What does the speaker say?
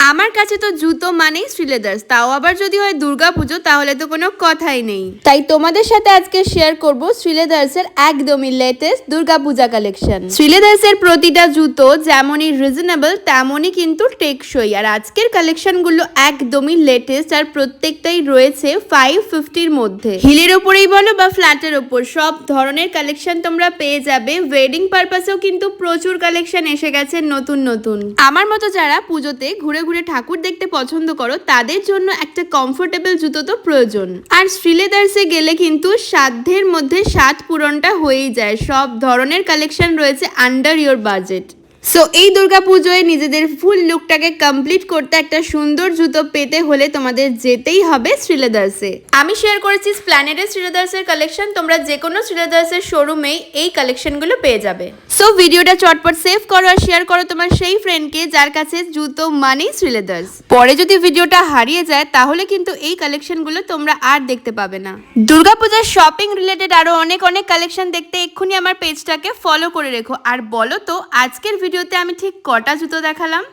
আমার কাছে তো জুতো মানেই শ্রীলেদার্স, তাও আবার যদি হয় দুর্গাপুজো তাহলে তো কোনো কথাই নেই। তাই তোমাদের সাথে আজকে শেয়ার করব শ্রীলেদার্সের একদমই লেটেস্ট দুর্গাপূজা কালেকশন। শ্রীলেদার্সের প্রতিটা জুতো যেমনই রিজনেবল তেমনই কিন্তু টেকসই, আর আজকের কালেকশনগুলো একদমই লেটেস্ট আর প্রত্যেকটাই রয়েছে 550-র মধ্যে। হিলের ওপরেই বলো বা ফ্ল্যাটের ওপর সব ধরনের কালেকশন তোমরা পেয়ে যাবে। ওয়েডিং পারপাসেও কিন্তু প্রচুর কালেকশন এসে গেছে নতুন নতুন। আমার মতো যারা পুজোতে ঘুরে ঘুরে ঠাকুর দেখতে পছন্দ করো তাদের জন্য একটা কমফোর্টেবল জুতো তো প্রয়োজন। আর শ্রীলেদার্সে গেলে কিন্তু সাধ্যের মধ্যে স্বাদ পূরণটা হয়েই যায়। সব ধরনের কালেকশন রয়েছে আন্ডার ইয়োর বাজেট। সো এই দুর্গাপুজোয় নিজেদের ফুল লুকটাকে কমপ্লিট করতে একটা সুন্দর জুতো পেতে হলে তোমাদের যেতেই হবে শ্রীলেদার্সে। আমি শেয়ার করেছি স্প্ল্যানেডের শ্রীলেদার্সের কালেকশন, তোমরা যে কোনো শ্রীলেদার্সের শোরুমেই এই কালেকশনগুলো পেয়ে যাবে। সো ভিডিওটা চটপট সেভ করো আর শেয়ার করো তোমার সেই ফ্রেন্ডকে যার কাছে জুতো মানেই শ্রীলেদার্স। পরে যদি ভিডিওটা হারিয়ে যায় তাহলে কিন্তু এই কালেকশনগুলো তোমরা আর দেখতে পাবে না। দুর্গাপূজার শপিং রিলেটেড আরো অনেক অনেক কালেকশন দেখতে এক্ষুনি আমার পেজটাকে ফলো করে রেখো। আর বলো তো আজকের ভিডিওতে আমি ঠিক কটা জুতো দেখালাম?